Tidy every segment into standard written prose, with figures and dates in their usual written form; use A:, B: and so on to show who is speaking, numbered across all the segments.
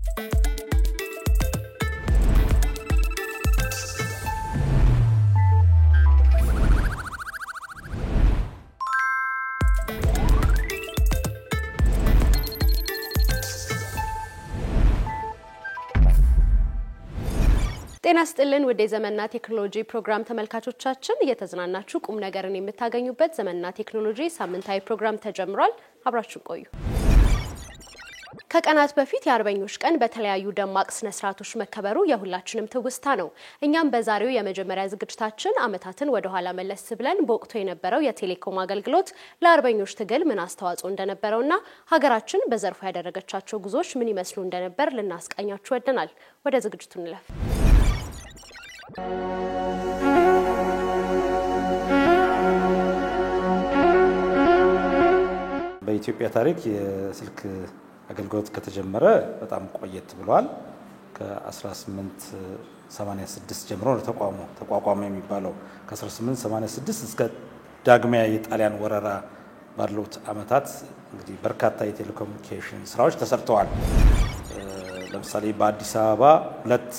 A: ጤና ይስጥልን ወደ ዘመንና ቴክኖሎጂ ፕሮግራም ተመልካቾቻችን እየተዝናናችሁ ቁም ነገርን የምታገኙበት ዘመንና ቴክኖሎጂ ሳምንታዊ ፕሮግራም ተጀምሯል አብራችሁ ቆዩ ከቀናት በፊት የአርበኞች ቀን በተለያዩ ደማቅ ስነ ስርዓቶች መከበሩ የሁላችንም ትውስታ ነው እኛም በዛሬው የመጀመሪያ ዝግጅታችን አመታትን ወደ ኋላ መለስ ብለን በወቅቱ የነበረው የቴሌኮም አገልግሎት ለአርበኞች ትግል ምን አስተዋጽኦ እንደነበረውና ሀገራችን በዘርፉ ያደረገቻቸው ጉዞዎች ምን ይመስሉ እንደነበር ልናስቃኛችሁ ወደናል ወደ ዝግጅቱ እንለፍ
B: በኢትዮጵያ ታሪክ የስልክ አገልግሎት ከተጀመረ በጣም ቆየት ብሏል ከ1886 ጀምሮ ተቋቋመ የሚባለው ከ1886 እስከ ዳግማዊ የጣሊያን ወረራ ባሉት አመታት እንግዲህ በርካታ የቴሌኮሙኒኬሽን ስራዎች ተሰርተዋል ለምሳሌ በአዲስ አበባ ሁለት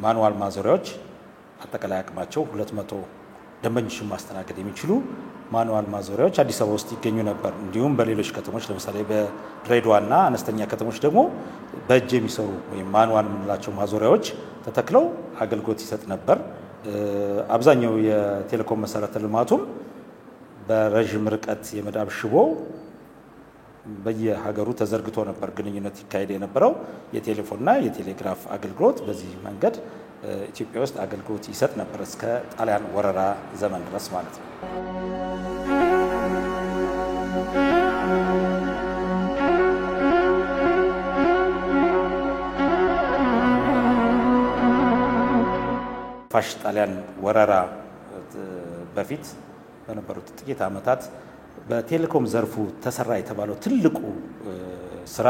B: ማኑዋል ማዞሪያዎች አጠቃላይ አቅማቸው 200 ደንበኞችን ማስተናገድ የሚችሉ ማኑዋል ማዞሪያዎች አዲስ አበባ ውስጥ ይገኙ ነበር እንዲሁም በሌሎች ከተሞች ለምሳሌ በድሬዳዋና አነስተኛ ከተሞች ደግሞ በእጅ የሚሰሩ ወይ ማኑዋል ምንላቸው ማዞሪያዎች ተተክለው አገልግሎት ይሰጥ ነበር አብዛኛው የቴሌኮም መሰረተ ልማቱም በረጅም ርቀት የመዳብ ሽቦ በየሀገሩ ተዘርግቶ ነበር ግንኙነት ይካሄድ የነበረው የቴሌፎንና የቴሌግራፍ አገልግሎት በዚህ መንገድ ኢትዮጵያ ውስጥ አገልግሎት ይሰጥ ነበር እስከ ጣሊያን ወረራ ዘመን ድረስ ማለት ነው ፋሽ ጣሊያን ወረራ በፊት በነበሩት ጥቂት አመታት በቴሌኮም ዘርፉ ተሰራ የተባለው ትልቁ ስራ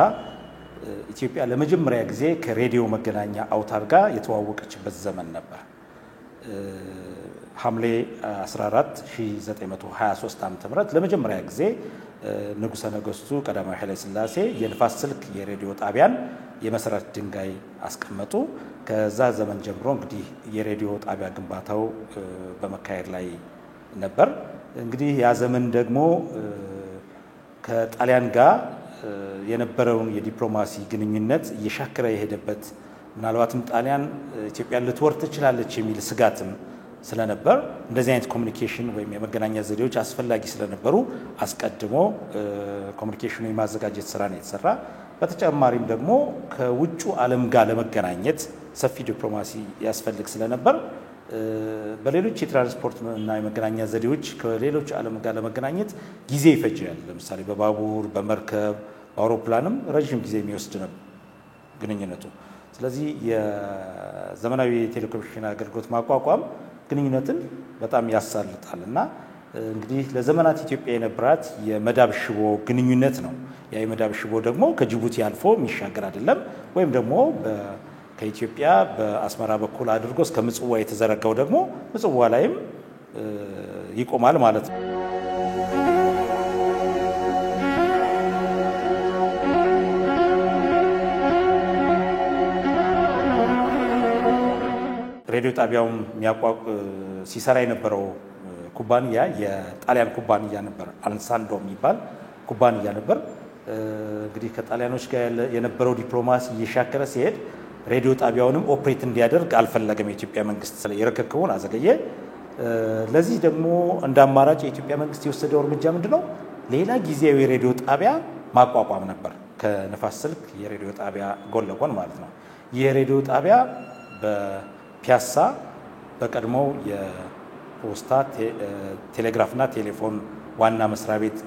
B: ኢትዮጵያ ለመጀመሪያ ጊዜ ከሬዲዮ መገናኛ አውታር ጋር የተዋወቀችበት ዘመን ነበር ሐምሌ 14 1923 ዓ.ም ለመጀመሪያ ጊዜ ንጉሠ ነገሥቱ ቀዳማዊ ኃይለ ሥላሴ የንፋስ ስልክ የሬዲዮ ጣቢያን የመሰረት ድንጋይ አስቀመጡ ከዛ ዘመን ጀምሮ እንግዲህ የሬዲዮ ጣቢያ ግንባታው በመካሄድ ላይ ነበር እንግዲህ ያ ዘመን ደግሞ ከጣሊያን ጋር የነበረውን የዲፕሎማሲ ግንኙነት እየሻከረ የሄደበት ምናልባትም ጣሊያን ኢትዮጵያን ልትወር ትችላለች የሚል ስጋትም ስለነበር እንደዚህ አይነት ኮሙኒኬሽን ወይም የመገናኛ ዘዴዎች አስፈላጊ ስለነበሩ አስቀድሞ ኮሙኒኬሽኑ የማዘጋጀት ስራ ነው የተሰራ በተጨማሪም ደግሞ ከውጭ ዓለም ጋር ለመገናኘት ሰፊ ዲፕሎማሲ ያስፈልግ ስለነበር በሌሎች የትራንስፖርት እና የመገናኛ ዘዴዎች ከሌሎች ዓለም ጋር ለመገናኘት ጊዜ ይፈጃል ለምሳሌ በባቡር በመርከብ በአውሮፕላንም ረጅም ጊዜ የሚወስድ ነው ግንኙነቱ ስለዚህ የዘመናዊ ቴሌኮሙኒኬሽን አገልግሎት ማቋቋም ግንኙነትን በጣም ያሳልጣልና እንግዲህ ለዘመናት ኢትዮጵያ የነበራት የመዳብ ሽቦ ግንኙነት ነው ያ የመዳብ ሽቦ ደግሞ ከጅቡቲ አልፎ የሚሻገር አይደለም ወይም ደግሞ ከኢትዮጵያ በአስመራ በኩል አድርጎ እስከ ምጽዋ የተዘረጋው ደግሞ ምጽዋ ላይም ይቆማል ማለት ነው ሬዲዮ ጣቢያውም ሲሰራ የነበረው ኩባንያ የጣሊያን ኩባንያ ነበር አንሳንዶ የሚባል ኩባንያ ነበር እንግዲህ ከጣሊያኖች ጋር የነበረው ዲፕሎማሲ እየሻከረ ሲሄድ ሬዲዮ ጣቢያውንም ኦፕሬት እንዲያደርግ አልፈለገም የኢትዮጵያ መንግስት የረከከውን አዘገየ ለዚህ ደግሞ እንደ አማራጭ የኢትዮጵያ መንግስት የወሰደው እርምጃ ምንድነው ሌላ ጊዜያዊ ሬዲዮ ጣቢያ ማቋቋም ነበር ከነፋስ ስልክ የሬዲዮ ጣቢያ ጎን ለጎን ማለት ነው የሬዲዮ ጣቢያ በፒያሳ በቀድሞው የፖስታ ቴሌግራፍና ቴሌፎን ዋና መስሪያ ቤት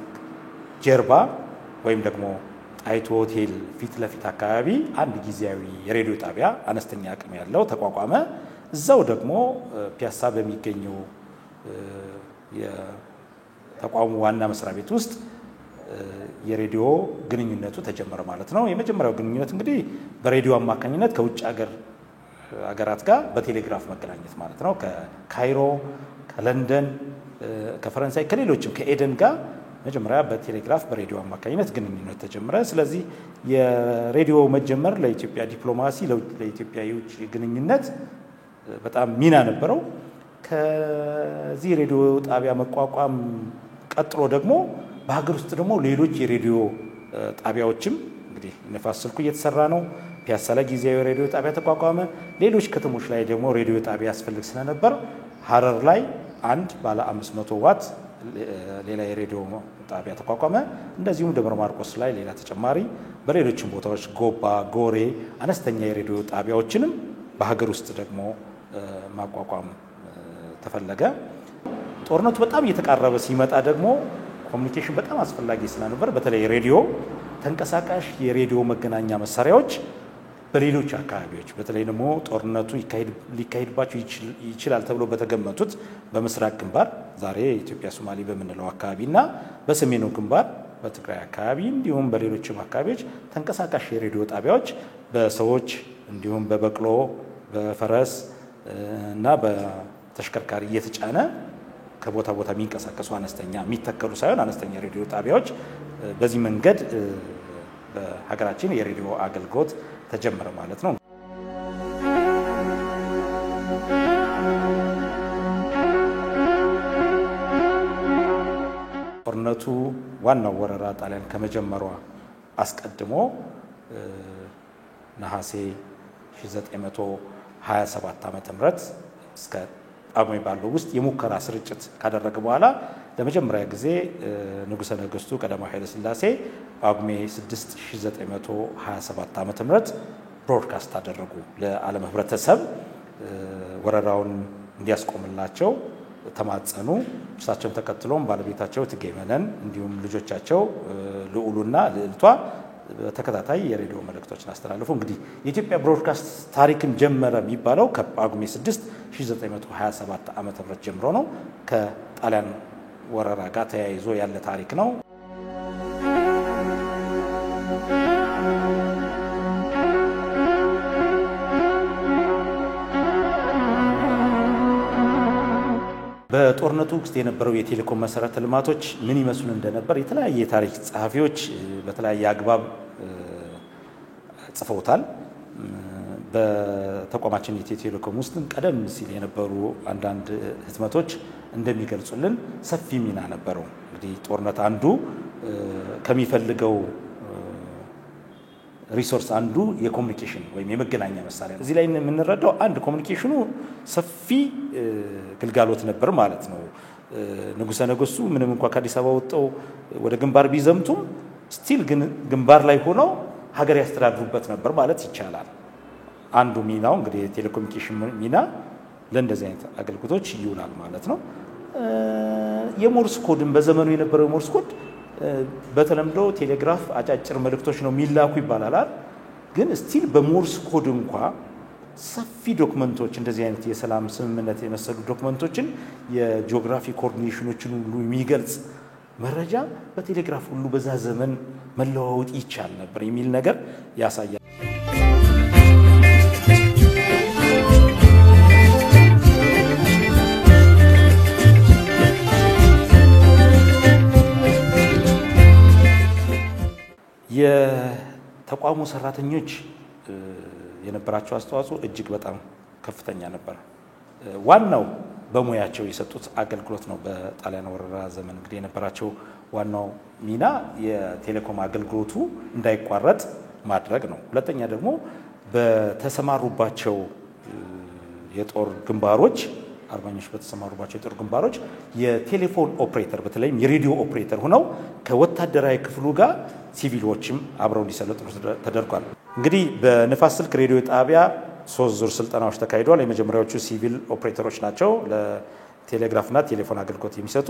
B: ጀርባ ወይም ደግሞ ጣይቱ ሆቴል ፊት ለፊት አካባቢ አንድ ጊዜያዊ የሬዲዮ ጣቢያ አነስተኛ አቅም ያለው ተቋቋመ እዛው ደግሞ ፒያሳ በሚገኘው የተቋሙ ዋና መስሪያ ቤት ውስጥ የሬዲዮ ግንኙነቱ ተጀመረ ማለት ነው የመጀመሪያው ግንኙነት እንግዲህ በሬዲዮ አማካኝነት ከውጭ ሀገራት ጋር በቴሌግራፍ መገናኘት ማለት ነው ከካይሮ ከለንደን ከፈረንሳይ ከሌሎችም ከኤደን ጋር መጀመሪያ በቴሌግራፍ በሬዲዮ አማካኝነት ግንኙነት ተጀመረ። ስለዚህ የሬዲዮ መጀመር ለኢትዮጵያ ዲፕሎማሲ ለኢትዮጵያ የውጭ ግንኙነት በጣም ሚና ነበረው። ከዚህ ሬዲዮ ጣቢያ መቋቋም ቀጥሎ ደግሞ በሀገር ውስጥ ደግሞ ሌሎች የሬዲዮ ጣቢያዎችም እንግዲህ ንፋስ ስልኩ እየተሰራ ነው። ፒያሳ ላይ ጊዜያዊ ሬዲዮ ጣቢያ ተቋቋመ። ሌሎች ከተሞች ላይ ደግሞ ሬዲዮ ጣቢያ ያስፈልግ ስለነበር ሐረር ላይ አንድ ባለ 500 ዋት ሌላ የሬዲዮ ጣቢያ ተቋቋመ። እንደዚሁም ደብረ ማርቆስ ላይ ሌላ ተጨማሪ፣ በሌሎችም ቦታዎች ጎባ፣ ጎሬ አነስተኛ የሬዲዮ ጣቢያዎችንም በሀገር ውስጥ ደግሞ ማቋቋም ተፈለገ። ጦርነቱ በጣም እየተቃረበ ሲመጣ ደግሞ ኮሙኒኬሽን በጣም አስፈላጊ ስለነበር በተለይ ሬዲዮ፣ ተንቀሳቃሽ የሬዲዮ መገናኛ መሳሪያዎች በሌሎች አካባቢዎች በተለይ ደግሞ ጦርነቱ ሊካሄድባቸው ይችላል ተብሎ በተገመቱት በምስራቅ ግንባር ዛሬ ኢትዮጵያ ሶማሌ በምንለው አካባቢና በሰሜኑ ግንባር በትግራይ አካባቢ እንዲሁም በሌሎችም አካባቢዎች ተንቀሳቃሽ የሬዲዮ ጣቢያዎች በሰዎች እንዲሁም በበቅሎ በፈረስ እና በተሽከርካሪ እየተጫነ ከቦታ ቦታ የሚንቀሳቀሱ አነስተኛ የሚተከሉ ሳይሆን አነስተኛ ሬዲዮ ጣቢያዎች በዚህ መንገድ በሀገራችን የሬዲዮ አገልግሎት ተጀመረ ማለት ነው። ጦርነቱ ዋናው ወረራ ጣሊያን ከመጀመሯ አስቀድሞ ነሐሴ 1927 ዓ.ም እስከ ጳጉሜ ባለው ውስጥ የሙከራ ስርጭት ካደረገ በኋላ ለመጀመሪያ ጊዜ ንጉሠ ነገሥቱ ቀዳማዊ ኃይለ ሥላሴ ጳጉሜ 6 1927 ዓ.ም ብሮድካስት አደረጉ ለዓለም ህብረተሰብ ወረራውን እንዲያስቆምላቸው ተማጸኑ። እርሳቸውን ተከትሎም ባለቤታቸው እቴጌ መነን እንዲሁም ልጆቻቸው ልዑሉና ልዕልቷ በተከታታይ የሬዲዮ መልእክቶችን አስተላልፉ። እንግዲህ የኢትዮጵያ ብሮድካስት ታሪክን ጀመረ የሚባለው ከጳጉሜ 6 1927 ዓ.ም ጀምሮ ነው። ከጣሊያን ወረራ ጋር ተያይዞ ያለ ታሪክ ነው። በጦርነቱ ውስጥ የነበረው የቴሌኮም መሰረተ ልማቶች ምን ይመስሉ እንደነበር የተለያየ የታሪክ ጸሐፊዎች በተለያየ አግባብ ጽፈውታል። በተቋማችን የኢትዮ ቴሌኮም ውስጥ ቀደም ሲል የነበሩ አንዳንድ ህትመቶች እንደሚገልጹልን ሰፊ ሚና ነበረው። እንግዲህ ጦርነት አንዱ ከሚፈልገው ሪሶርስ አንዱ የኮሙኒኬሽን ወይም የመገናኛ መሳሪያ ነው። እዚህ ላይ የምንረዳው አንድ ኮሙኒኬሽኑ ሰፊ ግልጋሎት ነበር ማለት ነው። ንጉሠ ነገሥቱ ምንም እንኳን ከአዲስ አበባ ወጥተው ወደ ግንባር ቢዘምቱም ስቲል ግን ግንባር ላይ ሆነው ሀገር ያስተዳድሩበት ነበር ማለት ይቻላል። አንዱ ሚናው እንግዲህ የቴሌኮሙኒኬሽን ሚና ለእንደዚህ አይነት አገልግሎቶች ይውላል ማለት ነው። የሞርስ ኮድን በዘመኑ የነበረው የሞርስ ኮድ በተለምዶ ቴሌግራፍ አጫጭር መልእክቶች ነው የሚላኩ ይባላል። ግን ስቲል በሞርስ ኮድ እንኳን ሰፊ ዶክመንቶች እንደዚህ አይነት የሰላም ስምምነት የመሰሉ ዶክመንቶችን የጂኦግራፊ ኮኦርዲኔሽኖችን ሁሉ የሚገልጽ መረጃ በቴሌግራፍ ሁሉ በዛ ዘመን መለዋወጥ ይቻል ነበር የሚል ነገር ያሳያል። የተቋሙ ሰራተኞች የነበራቸው አስተዋጽኦ እጅግ በጣም ከፍተኛ ነበር። ዋናው በሙያቸው የሰጡት አገልግሎት ነው። በጣሊያን ወረራ ዘመን እንግዲህ የነበራቸው ዋናው ሚና የቴሌኮም አገልግሎቱ እንዳይቋረጥ ማድረግ ነው። ሁለተኛ ደግሞ በተሰማሩባቸው የጦር ግንባሮች አርበኞች በተሰማሩባቸው የጦር ግንባሮች የቴሌፎን ኦፕሬተር በተለይም የሬዲዮ ኦፕሬተር ሆነው ከወታደራዊ ክፍሉ ጋር ሲቪሎችም አብረው እንዲሰለጥኑ ተደርጓል። እንግዲህ በንፋስ ስልክ ሬዲዮ ጣቢያ 3 ዙር ስልጠናዎች ተካሂደዋል። የመጀመሪያዎቹ ሲቪል ኦፕሬተሮች ናቸው ለቴሌግራፍና ቴሌፎን አገልግሎት የሚሰጡ።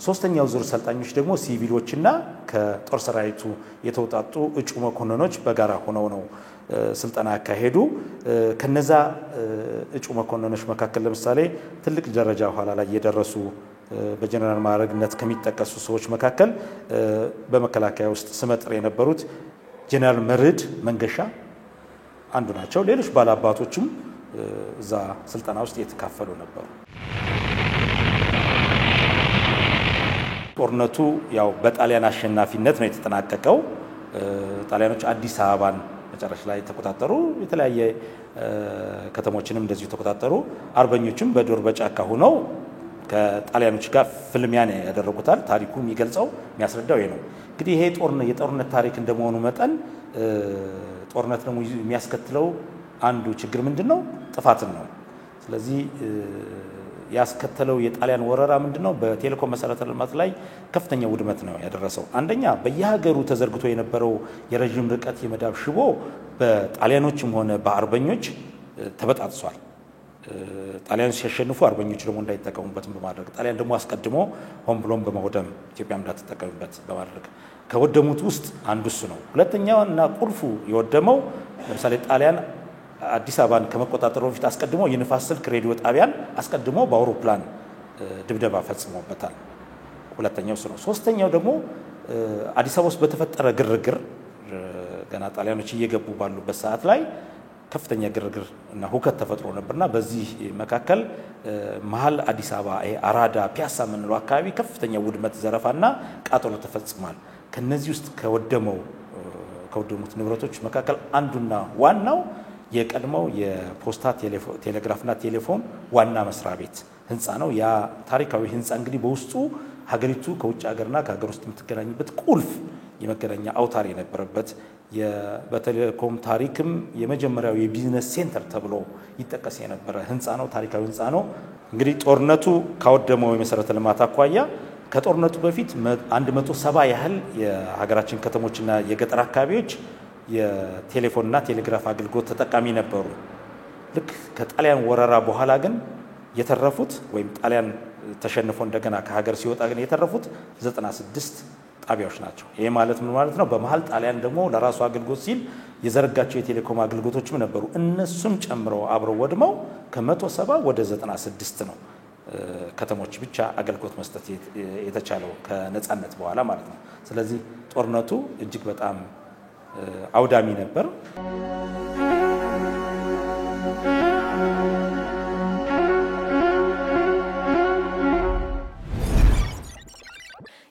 B: ሶስተኛው ዙር ሰልጣኞች ደግሞ ሲቪሎችና ከጦር ሰራዊቱ የተውጣጡ እጩ መኮንኖች በጋራ ሆነው ነው ስልጠና ያካሄዱ። ከነዛ እጩ መኮንኖች መካከል ለምሳሌ ትልቅ ደረጃ ኋላ ላይ የደረሱ በጀነራል ማዕረግነት ከሚጠቀሱ ሰዎች መካከል በመከላከያ ውስጥ ስመጥር የነበሩት ጀነራል መርዕድ መንገሻ አንዱ ናቸው። ሌሎች ባላባቶችም እዛ ስልጠና ውስጥ የተካፈሉ ነበሩ። ጦርነቱ ያው በጣሊያን አሸናፊነት ነው የተጠናቀቀው። ጣሊያኖች አዲስ አበባን መጨረሻ ላይ ተቆጣጠሩ። የተለያየ ከተሞችንም እንደዚሁ ተቆጣጠሩ። አርበኞችም በዱር በጫካ ሆነው ከጣሊያኖች ጋር ፍልሚያ ነው ያደረጉታል። ታሪኩ የሚገልጸው የሚያስረዳው ይሄ ነው። እንግዲህ ይሄ የጦርነት ታሪክ እንደመሆኑ መጠን ጦርነት ደግሞ የሚያስከትለው አንዱ ችግር ምንድነው? ጥፋትን ነው። ስለዚህ ያስከተለው የጣሊያን ወረራ ምንድነው? በቴሌኮም መሰረተ ልማት ላይ ከፍተኛ ውድመት ነው ያደረሰው። አንደኛ በየሀገሩ ተዘርግቶ የነበረው የረጅም ርቀት የመዳብ ሽቦ በጣሊያኖችም ሆነ በአርበኞች ተበጣጥሷል። ጣሊያኖች ሲያሸንፉ አርበኞች ደግሞ እንዳይጠቀሙበትም በማድረግ ጣሊያን ደግሞ አስቀድሞ ሆን ብሎም በመውደም ኢትዮጵያ እንዳትጠቀምበት በማድረግ ከወደሙት ውስጥ አንዱ እሱ ነው። ሁለተኛው እና ቁልፉ የወደመው ለምሳሌ ጣሊያን አዲስ አበባን ከመቆጣጠሩ በፊት አስቀድሞ የንፋስ ስልክ ሬዲዮ ጣቢያን አስቀድሞ በአውሮፕላን ድብደባ ፈጽሞበታል። ሁለተኛው እሱ ነው። ሶስተኛው ደግሞ አዲስ አበባ ውስጥ በተፈጠረ ግርግር ገና ጣሊያኖች እየገቡ ባሉበት ሰዓት ላይ ከፍተኛ ግርግር እና ሁከት ተፈጥሮ ነበርና በዚህ መካከል መሀል አዲስ አበባ አራዳ ፒያሳ ምንለው አካባቢ ከፍተኛ ውድመት ዘረፋና ቃጠሎ ተፈጽሟል። ከነዚህ ውስጥ ከወደሙት ንብረቶች መካከል አንዱና ዋናው የቀድሞው የፖስታ ቴሌግራፍና ቴሌፎን ዋና መስሪያ ቤት ህንጻ ነው። ያ ታሪካዊ ህንጻ እንግዲህ በውስጡ ሀገሪቱ ከውጭ ሀገርና ከሀገር ውስጥ የምትገናኝበት ቁልፍ የመገናኛ አውታር የነበረበት በቴሌኮም ታሪክም የመጀመሪያው የቢዝነስ ሴንተር ተብሎ ይጠቀስ የነበረ ህንጻ ነው። ታሪካዊ ህንጻ ነው። እንግዲህ ጦርነቱ ካወደመው የመሰረተ ልማት አኳያ ከጦርነቱ በፊት 170 ያህል የሀገራችን ከተሞችና የገጠር አካባቢዎች የቴሌፎንና ቴሌግራፍ አገልግሎት ተጠቃሚ ነበሩ። ልክ ከጣሊያን ወረራ በኋላ ግን የተረፉት ወይም ጣሊያን ተሸንፎ እንደገና ከሀገር ሲወጣ ግን የተረፉት 96 ጣቢያዎች ናቸው። ይሄ ማለት ምን ማለት ነው? በመሃል ጣሊያን ደግሞ ለራሱ አገልግሎት ሲል የዘረጋቸው የቴሌኮም አገልግሎቶችም ነበሩ። እነሱም ጨምረው አብረው ወድመው ከ170 ወደ 96 ነው ከተሞች ብቻ አገልግሎት መስጠት የተቻለው ከነጻነት በኋላ ማለት ነው። ስለዚህ ጦርነቱ እጅግ በጣም አውዳሚ ነበር።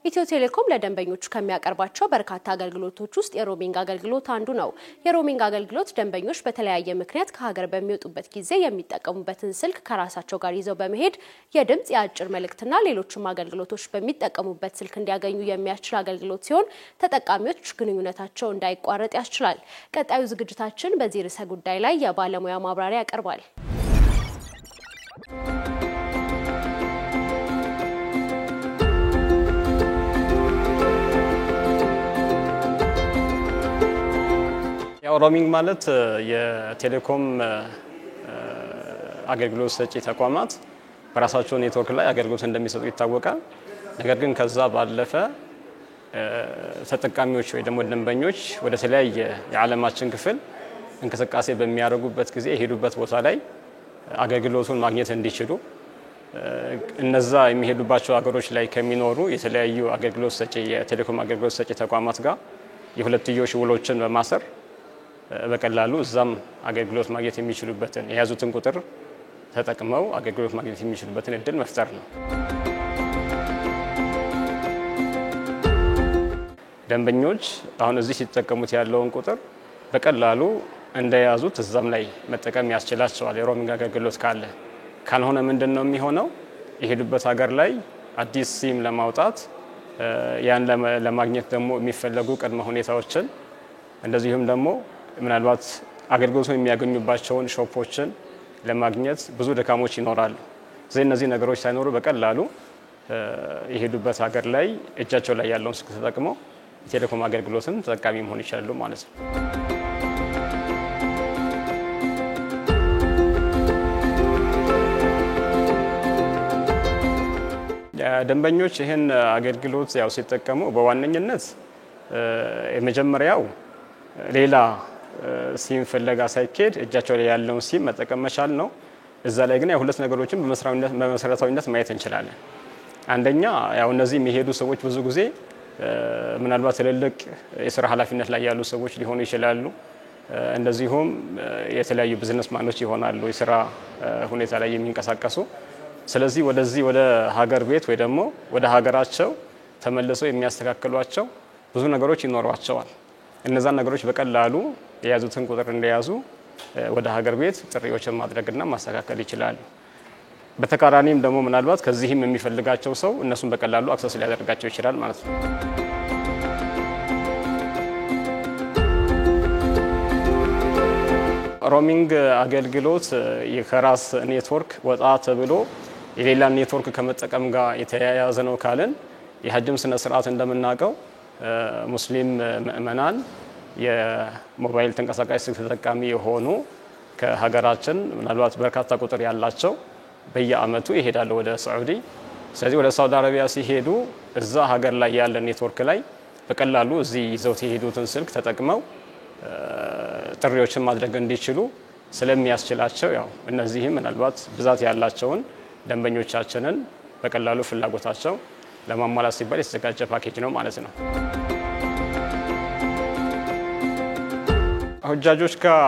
A: ኢትዮ ቴሌኮም ለደንበኞቹ ከሚያቀርባቸው በርካታ አገልግሎቶች ውስጥ የሮሚንግ አገልግሎት አንዱ ነው። የሮሚንግ አገልግሎት ደንበኞች በተለያየ ምክንያት ከሀገር በሚወጡበት ጊዜ የሚጠቀሙበትን ስልክ ከራሳቸው ጋር ይዘው በመሄድ የድምጽ፣ የአጭር መልእክትና ሌሎችም አገልግሎቶች በሚጠቀሙበት ስልክ እንዲያገኙ የሚያስችል አገልግሎት ሲሆን ተጠቃሚዎች ግንኙነታቸው እንዳይቋረጥ ያስችላል። ቀጣዩ ዝግጅታችን በዚህ ርዕሰ ጉዳይ ላይ የባለሙያ ማብራሪያ ያቀርባል።
C: ሮሚንግ ማለት የቴሌኮም አገልግሎት ሰጪ ተቋማት በራሳቸው ኔትወርክ ላይ አገልግሎት እንደሚሰጡ ይታወቃል። ነገር ግን ከዛ ባለፈ ተጠቃሚዎች ወይ ደግሞ ደንበኞች ወደ ተለያየ የዓለማችን ክፍል እንቅስቃሴ በሚያደርጉበት ጊዜ የሄዱበት ቦታ ላይ አገልግሎቱን ማግኘት እንዲችሉ እነዛ የሚሄዱባቸው ሀገሮች ላይ ከሚኖሩ የተለያዩ አገልግሎት ሰጪ የቴሌኮም አገልግሎት ሰጪ ተቋማት ጋር የሁለትዮሽ ውሎችን በማሰር በቀላሉ እዛም አገልግሎት ማግኘት የሚችሉበትን የያዙትን ቁጥር ተጠቅመው አገልግሎት ማግኘት የሚችሉበትን እድል መፍጠር ነው። ደንበኞች አሁን እዚህ ሲጠቀሙት ያለውን ቁጥር በቀላሉ እንደያዙት እዛም ላይ መጠቀም ያስችላቸዋል። የሮሚንግ አገልግሎት ካልሆነ ምንድነው የሚሆነው? የሄዱበት ሀገር ላይ አዲስ ሲም ለማውጣት ያን ለማግኘት ደግሞ የሚፈለጉ ቅድመ ሁኔታዎችን እንደዚሁም ደግሞ ምናልባት አገልግሎቱን የሚያገኙባቸውን ሾፖችን ለማግኘት ብዙ ድካሞች ይኖራሉ። እነዚህ ነገሮች ሳይኖሩ በቀላሉ የሄዱበት ሀገር ላይ እጃቸው ላይ ያለውን ስልክ ተጠቅመው የቴሌኮም አገልግሎትን ተጠቃሚ መሆን ይችላሉ ማለት ነው። ደንበኞች ይህን አገልግሎት ያው ሲጠቀሙ በዋነኝነት የመጀመሪያው ሌላ ሲም ፍለጋ ሳይኬድ እጃቸው ላይ ያለውን ሲም መጠቀም መቻል ነው። እዛ ላይ ግን ሁለት ነገሮችን በመሰረታዊነት ማየት እንችላለን። አንደኛ ያው እነዚህ የሚሄዱ ሰዎች ብዙ ጊዜ ምናልባት ትልልቅ የሥራ ኃላፊነት ላይ ያሉ ሰዎች ሊሆኑ ይችላሉ። እንደዚሁም የተለያዩ ቢዝነስ ማኖች ይሆናሉ የሥራ ሁኔታ ላይ የሚንቀሳቀሱ። ስለዚህ ወደ ሀገር ቤት ወይ ደግሞ ወደ ሀገራቸው ተመልሰው የሚያስተካክሏቸው ብዙ ነገሮች ይኖሯቸዋል። እነዛን ነገሮች በቀላሉ የያዙትን ቁጥር እንደያዙ ወደ ሀገር ቤት ጥሪዎችን ማድረግና ማስተካከል ይችላሉ። በተቃራኒም ደግሞ ምናልባት ከዚህም የሚፈልጋቸው ሰው እነሱን በቀላሉ አክሰስ ሊያደርጋቸው ይችላል ማለት ነው። ሮሚንግ አገልግሎት ከራስ ኔትወርክ ወጣ ተብሎ የሌላ ኔትወርክ ከመጠቀም ጋር የተያያዘ ነው ካለን የሐጅም ስነ ስርዓት እንደምናውቀው ሙስሊም ምእመናን የሞባይል ተንቀሳቃሽ ስልክ ተጠቃሚ የሆኑ ከሀገራችን ምናልባት በርካታ ቁጥር ያላቸው በየአመቱ ይሄዳሉ ወደ ሳዑዲ። ስለዚህ ወደ ሳውዲ አረቢያ ሲሄዱ እዛ ሀገር ላይ ያለ ኔትወርክ ላይ በቀላሉ እዚህ ይዘውት የሄዱትን ስልክ ተጠቅመው ጥሪዎችን ማድረግ እንዲችሉ ስለሚያስችላቸው ያው እነዚህም ምናልባት ብዛት ያላቸውን ደንበኞቻችንን በቀላሉ ፍላጎታቸው ለማሟላት ሲባል የተዘጋጀ ፓኬጅ ነው ማለት ነው። ሁጃጆች ጋር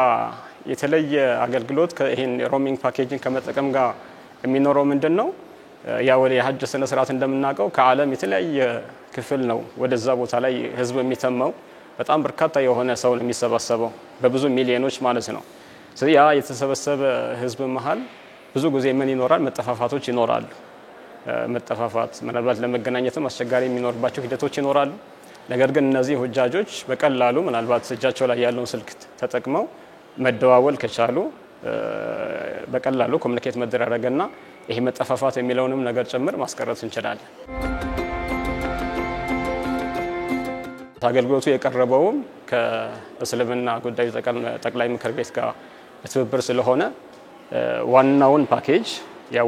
C: የተለየ አገልግሎት ከይሄን ሮሚንግ ፓኬጅን ከመጠቀም ጋር የሚኖረው ምንድነው? ያው የሐጅ ስነ ስርዓት እንደምናውቀው ከዓለም የተለያየ ክፍል ነው ወደዛ ቦታ ላይ ህዝብ የሚተመው በጣም በርካታ የሆነ ሰው የሚሰበሰበው በብዙ ሚሊዮኖች ማለት ነው። ስለዚህ ያ የተሰበሰበ ህዝብ መሃል ብዙ ጊዜ ምን ይኖራል? መጠፋፋቶች ይኖራሉ። መጠፋፋት ምናልባት ለመገናኘትም አስቸጋሪ የሚኖርባቸው ሂደቶች ይኖራሉ። ነገር ግን እነዚህ ሁጃጆች በቀላሉ ምናልባት እጃቸው ላይ ያለውን ስልክ ተጠቅመው መደዋወል ከቻሉ በቀላሉ ኮሙኒኬት መደራረግና ይሄ መጠፋፋት የሚለውንም ነገር ጭምር ማስቀረት እንችላለን። አገልግሎቱ የቀረበውም ከእስልምና ጉዳዮች ጠቅላይ ምክር ቤት ጋር በትብብር ስለሆነ ዋናውን ፓኬጅ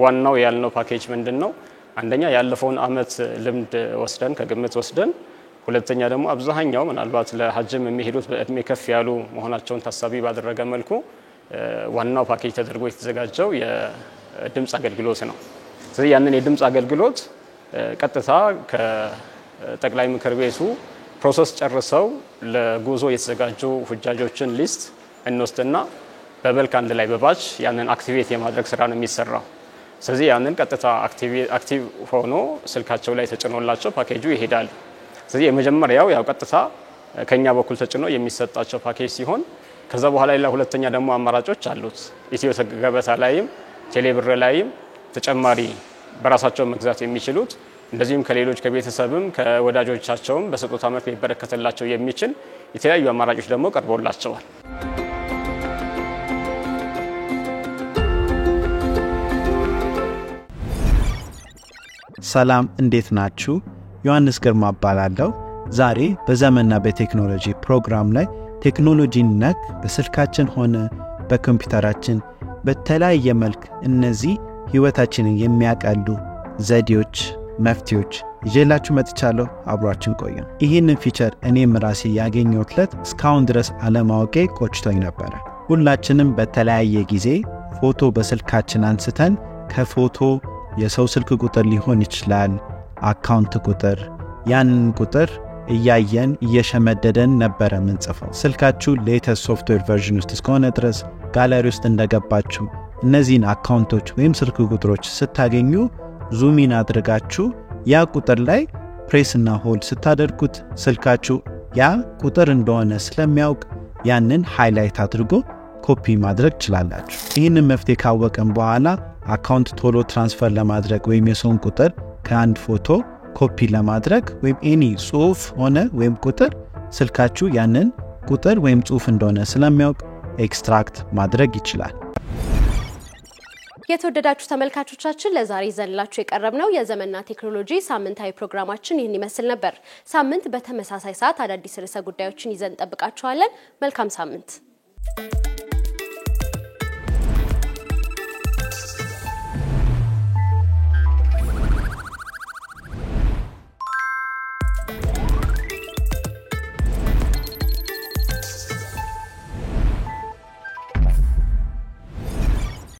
C: ዋናው ያልነው ፓኬጅ ምንድነው? አንደኛ ያለፈውን አመት ልምድ ወስደን ከግምት ወስደን፣ ሁለተኛ ደግሞ አብዛኛው ምናልባት ለሐጅም የሚሄዱት በእድሜ ከፍ ያሉ መሆናቸውን ታሳቢ ባደረገ መልኩ ዋናው ፓኬጅ ተደርጎ የተዘጋጀው የድምጽ አገልግሎት ነው። ስለዚህ ያንን የድምጽ አገልግሎት ቀጥታ ከጠቅላይ ምክር ቤቱ ፕሮሰስ ጨርሰው ለጉዞ የተዘጋጁ ሁጃጆችን ሊስት እንወስድና በበልክ አንድ ላይ በባች ያንን አክቲቬት የማድረግ ስራ ነው የሚሰራው። ስለዚህ ያንን ቀጥታ አክቲቭ ሆኖ ስልካቸው ላይ ተጭኖላቸው ፓኬጁ ይሄዳል። ስለዚህ የመጀመሪያው ያው ቀጥታ ከኛ በኩል ተጭኖ የሚሰጣቸው ፓኬጅ ሲሆን ከዛ በኋላ ሌላ ሁለተኛ ደግሞ አማራጮች አሉት። ኢትዮ ገበታ ላይም ቴሌብር ላይም ተጨማሪ በራሳቸው መግዛት የሚችሉት እንደዚህም ከሌሎች ከቤተሰብም ከወዳጆቻቸውም በስጦታ መልክ ሊበረከተላቸው የሚችል የተለያዩ አማራጮች ደግሞ ቀርቦላቸዋል።
D: ሰላም እንዴት ናችሁ? ዮሐንስ ግርማ እባላለሁ። ዛሬ በዘመንና በቴክኖሎጂ ፕሮግራም ላይ ቴክኖሎጂን ነክ በስልካችን ሆነ በኮምፒውተራችን በተለያየ መልክ እነዚህ ህይወታችንን የሚያቀሉ ዘዴዎች መፍትሄዎች ይዤላችሁ መጥቻለሁ። አብራችን ቆዩ። ይህንን ፊቸር እኔም ራሴ ያገኘሁት እስካሁን ድረስ አለማወቄ ቆጭቶኝ ነበር። ሁላችንም በተለያየ ጊዜ ፎቶ በስልካችን አንስተን ከፎቶ የሰው ስልክ ቁጥር ሊሆን ይችላል፣ አካውንት ቁጥር፣ ያንን ቁጥር እያየን እየሸመደደን ነበር ምንጽፈው። ስልካችሁ ሌተስት ሶፍትዌር ቨርዥን ውስጥ እስከሆነ ድረስ ጋለሪ ውስጥ እንደገባችሁ እነዚህን አካውንቶች ወይም ስልክ ቁጥሮች ስታገኙ ዙሚን አድርጋችሁ ያ ቁጥር ላይ ፕሬስ እና ሆልድ ስታደርጉት ስልካችሁ ያ ቁጥር እንደሆነ ስለሚያውቅ ያንን ሃይላይት አድርጎ ኮፒ ማድረግ ትችላላችሁ። ይህንን መፍትሄ ካወቀን በኋላ አካውንት ቶሎ ትራንስፈር ለማድረግ ወይም የሰውን ቁጥር ከአንድ ፎቶ ኮፒ ለማድረግ ወይም ኤኒ ጽሁፍ ሆነ ወይም ቁጥር ስልካችሁ ያንን ቁጥር ወይም ጽሁፍ እንደሆነ ስለሚያውቅ ኤክስትራክት ማድረግ ይችላል።
A: የተወደዳችሁ ተመልካቾቻችን ለዛሬ ይዘንላችሁ የቀረብነው የዘመንና ቴክኖሎጂ ሳምንታዊ ፕሮግራማችን ይህን ይመስል ነበር። ሳምንት በተመሳሳይ ሰዓት አዳዲስ ርዕሰ ጉዳዮችን ይዘን እንጠብቃችኋለን። መልካም ሳምንት።